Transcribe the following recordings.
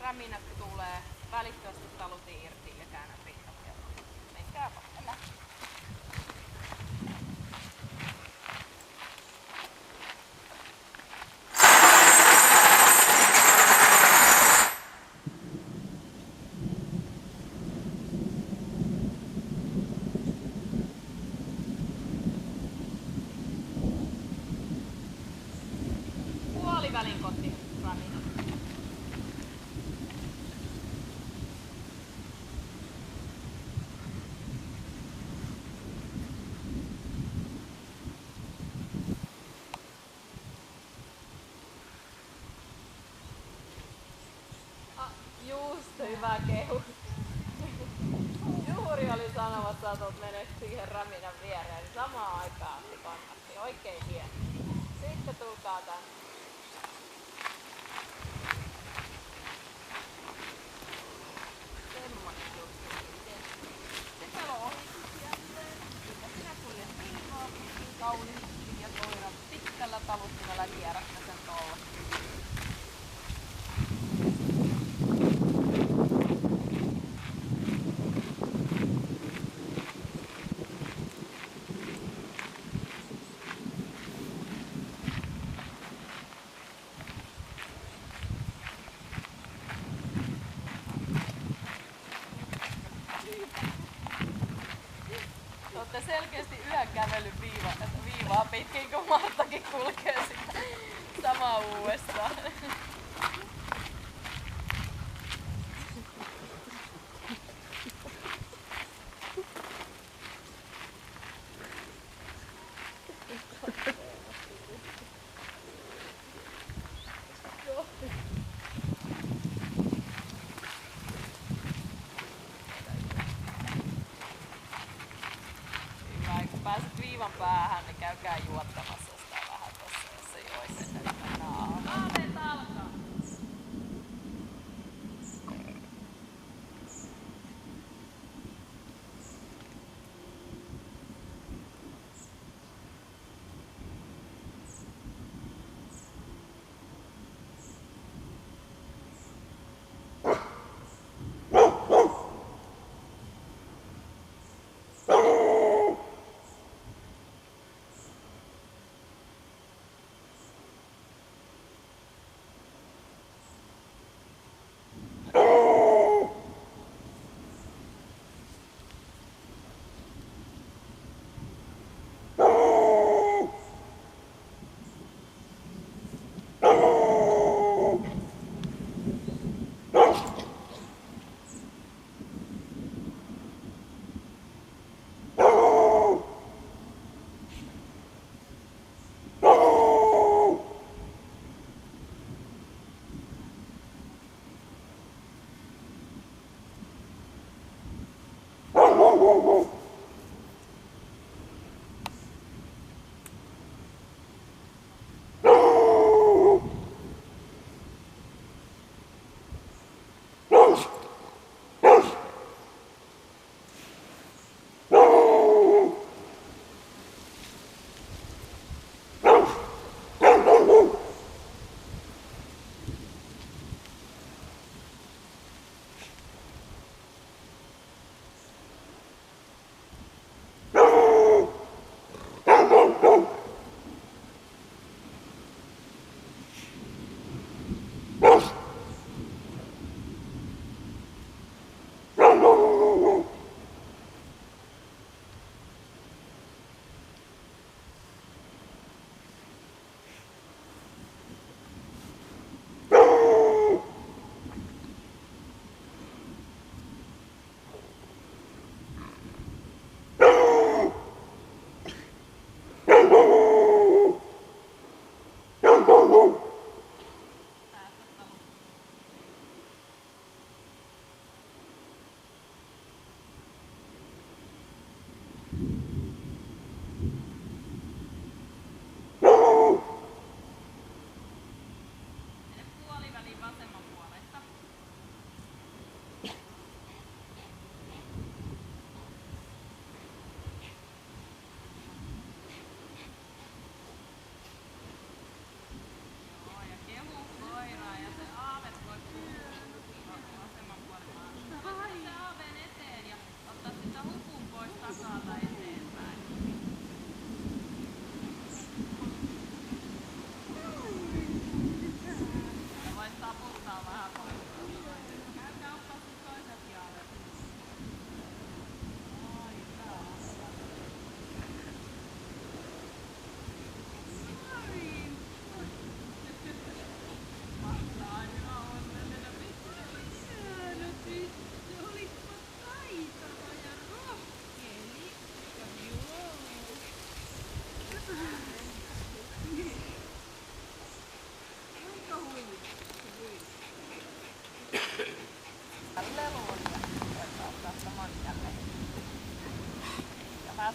räminät tulee välittömästi talutin irti ja käännät rintakerran. Menkää pakella. Puolivälin kotti räminä. Just hyvä kehu. Juuri oli sanomassa, että olet mennyt siihen räminän viereen, niin samaan aikaan se kannatti. Oikein hieno. Sitten tulkaa tänne. Semmoinen juttu. Sitten on ohitus jälleen. Sitten sinä kuljet viivaa pitkin kauniisti ja koirat pitkällä taluttimella kierrättä sen tolla. Olette selkeästi yön kävellyt viivaa pitkin, kun Marttakin kulkee sitä samaa uudestaan. Kun pääset viivan päähän, niin käykää juottamassa sitä vähän tossa, jos se joisi sen, että mennään aamuun. Aameet alkaa!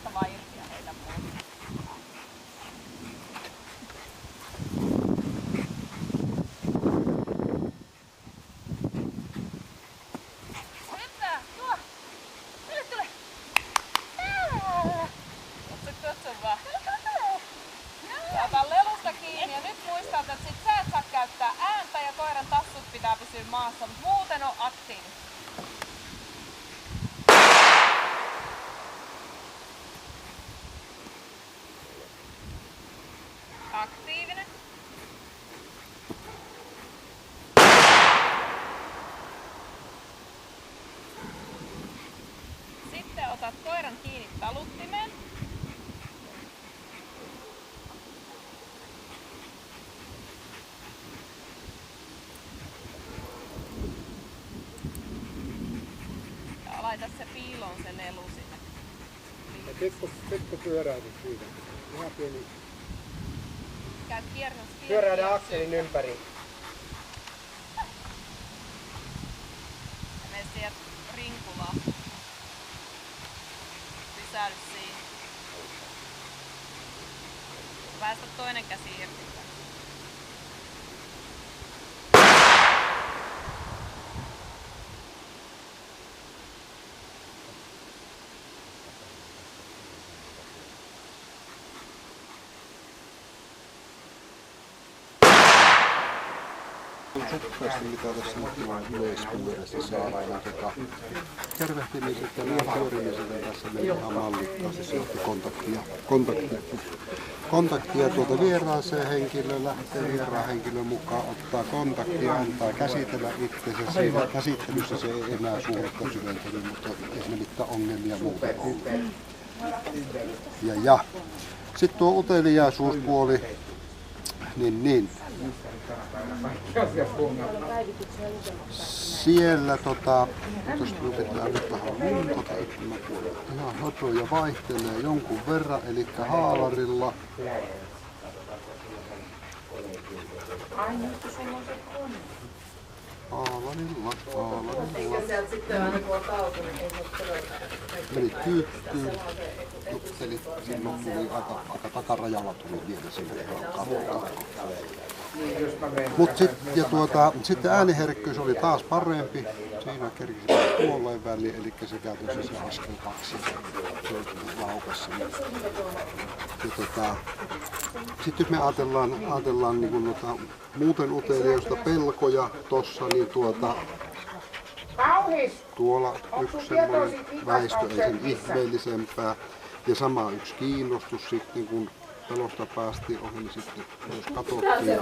tuosta vaan irti ja heitä muuta. Ota lelusta kiinni ja nyt muistat, että sit sä et saa käyttää ääntä ja koiran tassut pitää pysyä maassa, mutta muuten on aktiivinen. Aktiivinen. Sitten otat koiran kiinni taluttimeen. Laita se piiloon se lelu sinne. Ja pikku pyöräytys siitä. Ihan pieni. Käy kierros. Pyöräydä akselin ympäri. Ja mene sieltä rinkulaan. Pysähdy siinä. Päästä toinen käsi irti. Suppeasti mitä tässä nyt on yleispyörässä saadaan. Tervehtimiset ja nämä pyörimiset tässä meni ihan mallikkaasti. Se otti kontaktia vieraaseen henkilöön, lähtee vieraan henkilön mukaan, ottaa kontaktia, antaa käsitellä itsensä. Siinä käsittelyssä se ei enää suorita syventely, mutta ei siinä mitään ongelmia muuta ole. Ja. Sitten tuo uteliaisuuspuoli, niin. Siellä tuosta pitää nyt vähän muutata, että mä ihan hotoja vaihtelee jonkun verran, eli haalarilla. Haalarilla. Sieltä sitten aina kun on tauti, niin ei ole todella. Meni kyykkyyn, jutteli, silloin tuli aika takarajalla tuli vielä sinne katsotaan. Sitten ääniherkkyys oli taas parempi. Siinä kerkisi puoleen väliin, eli se käytössä se askel 2. Se laukas sinne. Sitten jos me ajatellaan niin muuten uteliaista pelkoja tossa, niin tuolla yksi semmoinen väistö ei sen ihmeellisempää. Ja sama yksi kiinnostus sitten, kun pelosta päästiin ohi, niin sitten myös katsottiin.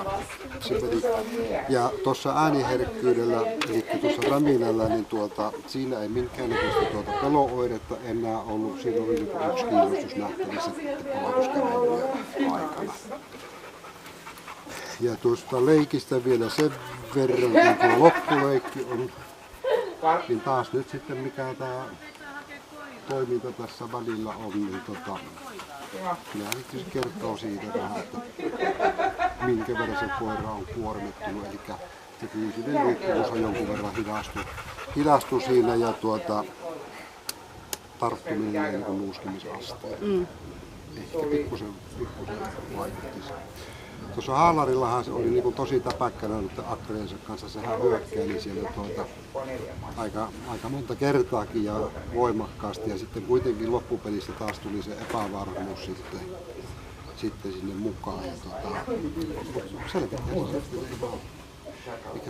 Ja tuossa ääniherkkyydellä, eli tuossa räminällä, niin siinä ei minkäännäköistä pelooiretta enää ollut. Siinä oli yksi kiinnostus nähtävissä palautuskävelyjen aikana. Ja tuosta leikistä vielä sen verran, kun tuo loppuleikki on, niin taas nyt sitten mikä tämä toiminta tässä välillä on, niin kyllä se kertoo siitä vähän, että minkä verran se koira on kuormittunut. Eli se fyysinen liikkuvuus on jonkun verran hidastu siinä ja tarttuminen ja nuuskimisasteen. Ehkä pikkusen vaikutti se. Tuossa haalarillahan se oli niin tosi täpäkkänä nyt akkreensa kanssa, sehän hyökkäili siellä aika monta kertaakin ja voimakkaasti ja sitten kuitenkin loppupelissä taas tuli se epävarmuus sitten sinne mukaan ja selkeästi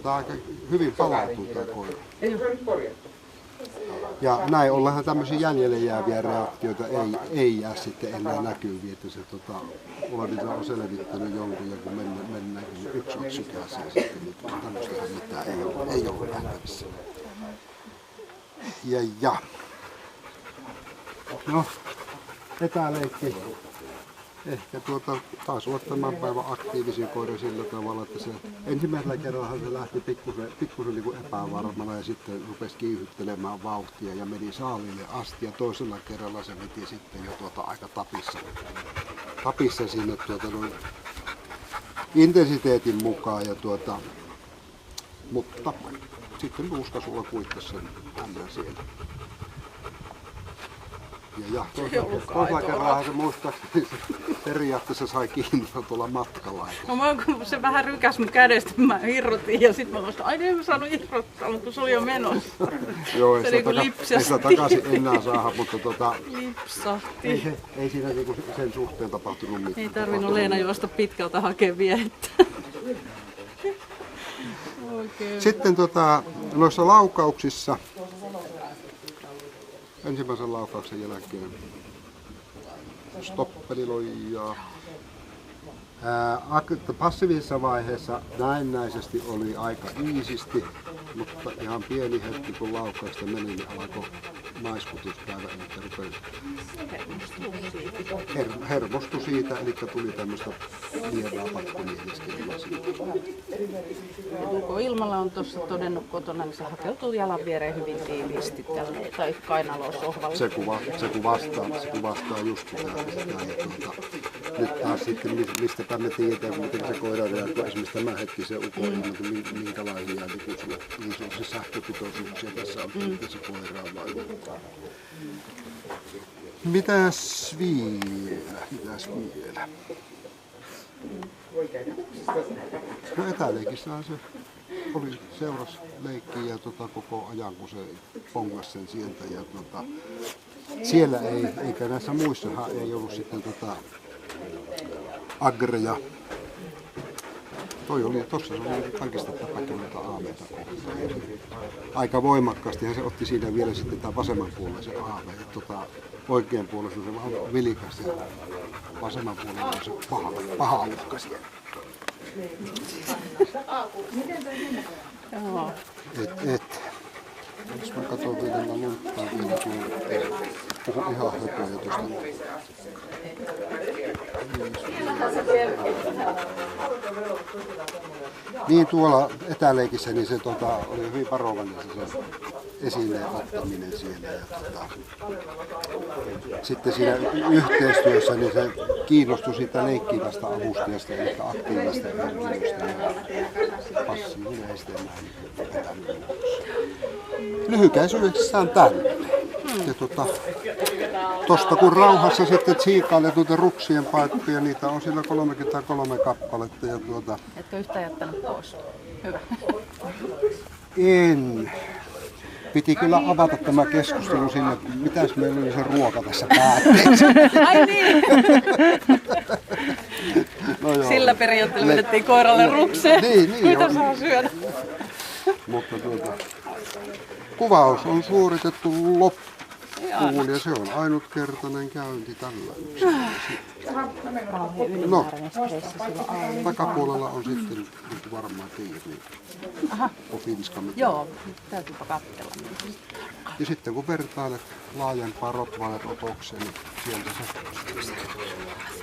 tämä aika hyvin palautuu tämä koira. Ja näin ollenhan tämmöisiä jäljelle jääviä reaktioita ei jää sitten enää näkyviin, että se Olavilla on selvittänyt jonkun ja kun mennään yksi on sykäiseen sitten, niin tämmöistä mitään ei ole nähtävissä. Ja. No, etäleikki. Ehkä taas olla tämän päivän aktiivisin koira sillä tavalla, että se ensimmäisellä kerralla se lähti pikkusen niin kuin epävarmana ja sitten rupesi kiihyttelemään vauhtia ja meni saalille asti ja toisella kerralla se veti sitten jo aika tapissa sinne intensiteetin mukaan ja mutta sitten nuuskasulla kuittasi sen hännän siellä. Ja toisella kerralla se muistaakseni periaatteessa sai kiinni tuolla matkalla. No kun se vähän rykäs mun kädestä, mä irrotin ja sitten mä vasta, ai en mä saanut irrottaa, mutta kun se oli jo menossa. Joo, se ei sitä takaisin enää saada, mutta lipsahti. Ei siinä niinku sen suhteen tapahtunut mitään. Ei tarvinnut Leena juosta pitkältä hakea viettä. Oikein. Sitten noissa laukauksissa, ensimmäisen laukauksen jälkeen stoppeliloijaa. Passiivisessa vaiheessa näennäisesti oli aika iisisti, mutta ihan pieni hetki kun laukausta meni, niin alkoi maiskutuspäivä, eli rupesi hermostui siitä, eli tuli tämmöistä lievää pakkomieliskelyä siitä. Kun Ilmalla on tuossa todennut kotona, niin se hakeutuu jalan viereen hyvin tiiviisti tälle, tai kainaloon sohvalle. Se kuvastaa just sitä. Nyt taas sitten, mistäpä me tiedetään, miten se koira reagoi. Esimerkiksi tämä hetki se uko-ilmoitu, minkälaisia isoisia sähköpitoisuuksia tässä on se koiraan vaikuttaa. Mitäs vielä? No etäleikissähän se oli seurasi leikkiä koko ajan, kun se pongasi sen sieltä. Ja siellä ei, eikä näissä muissahan ei ollut sitten agreja. Tossa se oli kaikista tapakimelta aameita kohtaan. Aika voimakkaasti se otti siinä vielä sitten tämän vasemman puoleisen aameen. Oikean puolella se vaan vilikas ja vasemman puolella on se paha uhka siellä. Jos mä katson vielä lunttaa vielä puhun ihan höpöjä tuosta. Niin tuolla etäleikissä niin se oli hyvin varovainen se esilleen ottaminen siellä. Ja sitten siinä yhteistyössä niin se kiinnostui siitä leikkivästä avustajasta eli aktiivista henkilöstä ja passiivinen ei sitten enää lyhykäisyydessään tänne. Ja tosta kun rauhassa sitten tsiikailee ruksien paikkoja, niitä on siellä 33 kappaletta. Ja Etkö yhtään jättänyt pois? Hyvä. En. Piti kyllä avata tämä keskustelu sinne, että mitäs meillä oli se ruoka tässä päätteeksi. Ai niin! No joo. Sillä periaatteella vedettiin koiralle rukseen. Niin, Mitä saa syödä? Mutta kuvaus on suoritettu loppuun ja se on ainutkertainen käynti tällä. No, takapuolella on sitten varmaan tiiri. Joo, täytyypä katsella. Ja sitten kun vertailet laajempaa Rottweiler-otokseen, niin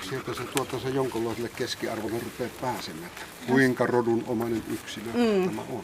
sieltä se jonkunlaiselle keskiarvolle rupeaa pääsemään. Kuinka rodun omainen yksilö tämä on.